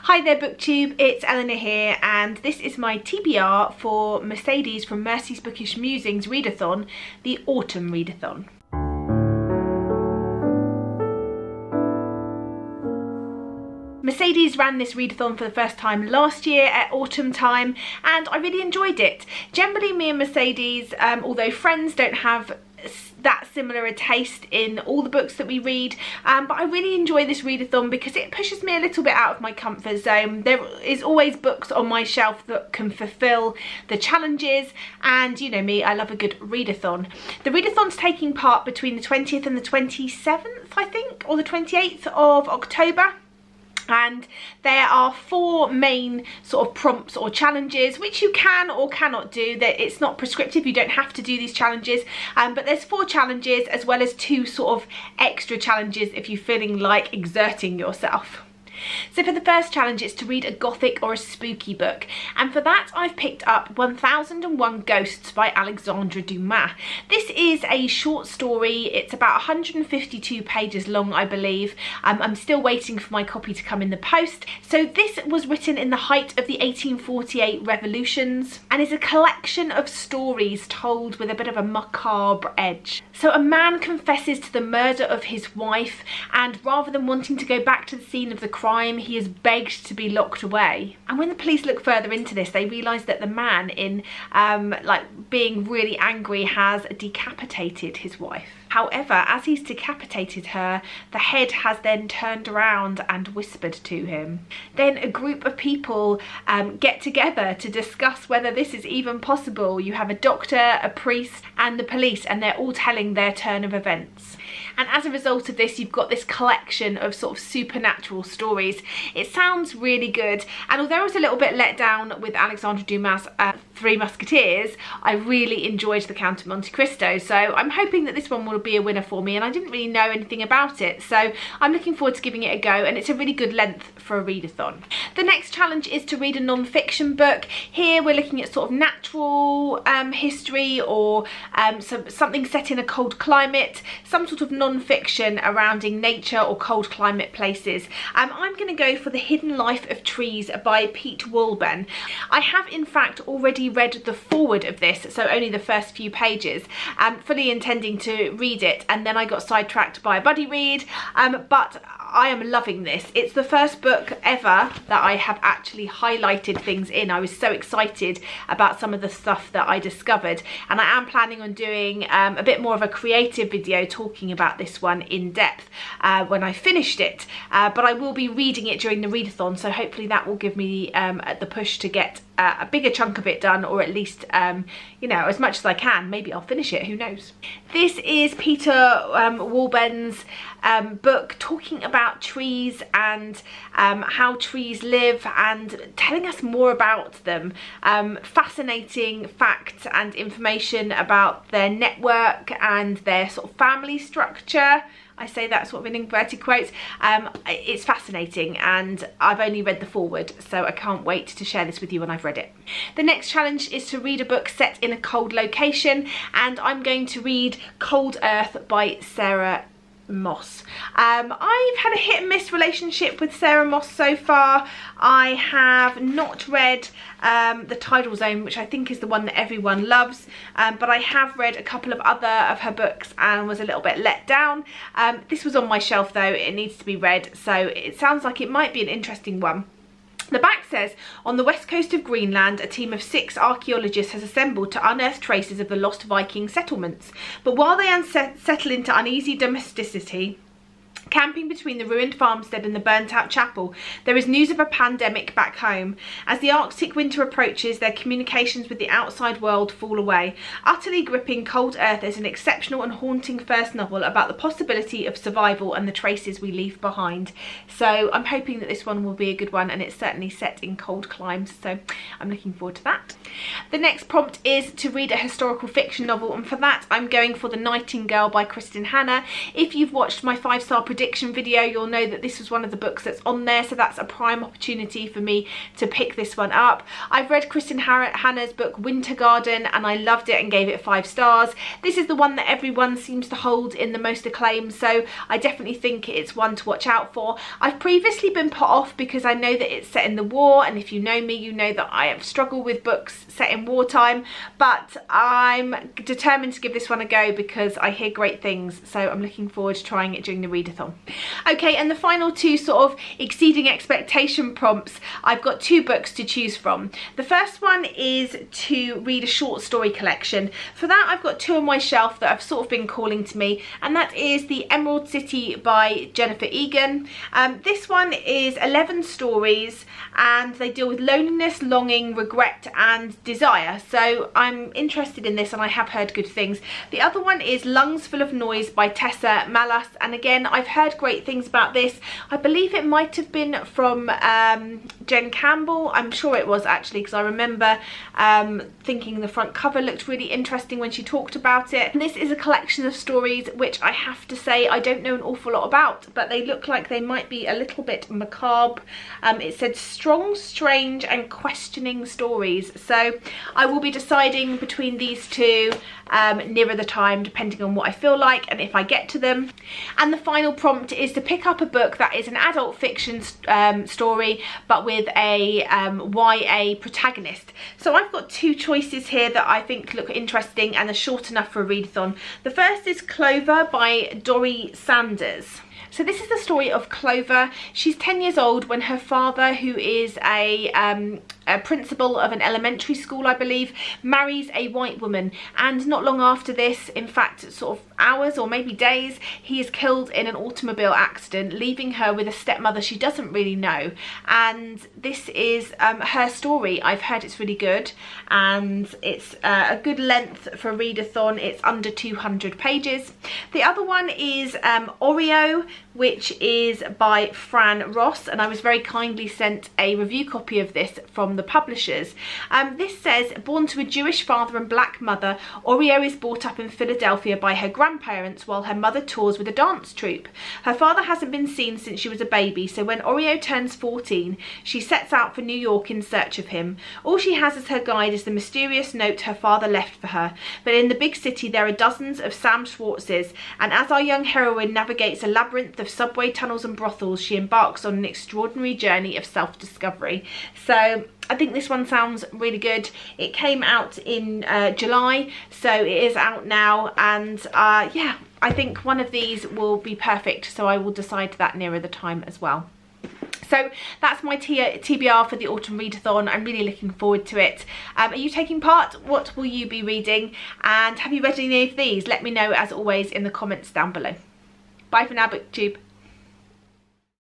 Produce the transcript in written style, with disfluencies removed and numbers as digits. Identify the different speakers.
Speaker 1: Hi there BookTube, it's Eleanor here and this is my TBR for Mercedes from Mercy's Bookish Musings Readathon, the Autumn Readathon. Mercedes ran this readathon for the first time last year at autumn time and I really enjoyed it. Generally me and Mercedes, although friends, don't have that similar a taste in all the books that we read, but I really enjoy this readathon because it pushes me a little bit out of my comfort zone. There is always books on my shelf that can fulfill the challenges, and you know me, I love a good readathon. The readathon's taking part between the 20th and the 27th, I think, or the 28th of October. And there are 4 main sort of prompts or challenges which you can or cannot do. That it's not prescriptive, you don't have to do these challenges, but there's 4 challenges as well as 2 sort of extra challenges if you're feeling like exerting yourself. So for the first challenge, it's to read a Gothic or a spooky book, and for that I've picked up 1001 Ghosts by Alexandre Dumas. This is a short story. It's about 152 pages long, I believe. I'm still waiting for my copy to come in the post. So this was written in the height of the 1848 revolutions and is a collection of stories told with a bit of a macabre edge. So a man confesses to the murder of his wife, and rather than wanting to go back to the scene of the crime, he is begged to be locked away. And when the police look further into this, they realise that the man, in like being really angry, has decapitated his wife. However, as he's decapitated her, the head has then turned around and whispered to him. Then a group of people get together to discuss whether this is even possible. You have a doctor, a priest and the police, and they're all telling their turn of events. And as a result of this, you've got this collection of sort of supernatural stories. It sounds really good, and although I was a little bit let down with Alexandre Dumas' Three Musketeers, I really enjoyed The Count of Monte Cristo, so I'm hoping that this one will be a winner for me, and I didn't really know anything about it, so I'm looking forward to giving it a go, and it's a really good length for a readathon. The next challenge is to read a non-fiction book. Here we're looking at sort of natural history, or something set in a cold climate, some sort of non-fiction surrounding nature or cold climate places. I'm going to go for The Hidden Life of Trees by Pete Woolben. I have in fact already read the foreword of this, so only the first few pages, fully intending to read it, and then I got sidetracked by a buddy read, but I am loving this. It's the first book ever that I have actually highlighted things in. I was so excited about some of the stuff that I discovered, and I am planning on doing a bit more of a creative video talking about this one in depth when I finished it, but I will be reading it during the readathon, so hopefully that will give me the push to get a bigger chunk of it done, or at least you know, as much as I can. Maybe I'll finish it, who knows. This is Peter Woolben's book talking about trees and how trees live, and telling us more about them. Fascinating facts and information about their network and their sort of family structure. I say that sort of in inverted quotes. It's fascinating, and I've only read the foreword, so I can't wait to share this with you when I've read it. The next challenge is to read a book set in a cold location, and I'm going to read Cold Earth by Sarah Moss. I've had a hit and miss relationship with Sarah Moss so far. I have not read The Tidal Zone, which I think is the one that everyone loves, but I have read a couple of other of her books and was a little bit let down. This was on my shelf though, it needs to be read, so it sounds like it might be an interesting one. The back says, on the west coast of Greenland, a team of 6 archaeologists has assembled to unearth traces of the lost Viking settlements. But while they settle into uneasy domesticity, camping between the ruined farmstead and the burnt-out chapel, there is news of a pandemic back home. As the Arctic winter approaches, their communications with the outside world fall away. Utterly gripping, Cold Earth is an exceptional and haunting first novel about the possibility of survival and the traces we leave behind. So I'm hoping that this one will be a good one, and it's certainly set in cold climes, so I'm looking forward to that. The next prompt is to read a historical fiction novel, and for that I'm going for The Nightingale by Kristen Hanna. If you've watched my 5-star prediction video, you'll know that this was one of the books that's on there, so that's a prime opportunity for me to pick this one up. I've read Kristen Hanna's book Winter Garden and I loved it and gave it 5 stars. This is the one that everyone seems to hold in the most acclaim, so I definitely think it's one to watch out for. I've previously been put off because I know that it's set in the war, and if you know me, you know that I have struggled with books set in wartime, but I'm determined to give this one a go because I hear great things, so I'm looking forward to trying it during the readathon. Okay, and the final 2 sort of exceeding expectation prompts, I've got 2 books to choose from. The first one is to read a short story collection. For that, I've got 2 on my shelf that have sort of been calling to me, and that is The Emerald City by Jennifer Egan. This one is 11 stories and they deal with loneliness, longing, regret and desire, so I'm interested in this and I have heard good things. The other one is Lungs Full of Noise by Tessa Malas, and again I've heard great things about this. I believe it might have been from Jen Campbell. I'm sure it was actually, because I remember thinking the front cover looked really interesting when she talked about it. And this is a collection of stories which I have to say I don't know an awful lot about, but they look like they might be a little bit macabre. It said strong, strange and questioning stories, so I will be deciding between these 2 nearer the time, depending on what I feel like and if I get to them. And the final prompt is to pick up a book that is an adult fiction story but with a YA protagonist. So I've got 2 choices here that I think look interesting and are short enough for a readathon. The first is Clover by Dori Sanders. So this is the story of Clover. She's 10 years old when her father, who is a principal of an elementary school, I believe, marries a white woman, and not long after this, in fact sort of hours or maybe days, he is killed in an automobile accident, leaving her with a stepmother she doesn't really know. And this is her story. I've heard it's really good and it's a good length for a readathon. It's under 200 pages. The other one is Oreo, which is by Fran Ross, and I was very kindly sent a review copy of this from the publishers. This says, born to a Jewish father and black mother, Oreo is brought up in Philadelphia by her grandparents while her mother tours with a dance troupe. Her father hasn't been seen since she was a baby, so when Oreo turns 14, she sets out for New York in search of him. All she has as her guide is the mysterious note her father left for her, but in the big city there are dozens of Sam Schwartzes, and as our young heroine navigates a labyrinth of subway tunnels and brothels, she embarks on an extraordinary journey of self-discovery. So I think this one sounds really good. It came out in July, so it is out now, and yeah, I think one of these will be perfect, so I will decide that nearer the time as well. So that's my TBR for the autumn readathon. I'm really looking forward to it. Are you taking part? What will you be reading? And have you read any of these? Let me know as always in the comments down below. Bye for now, BookTube.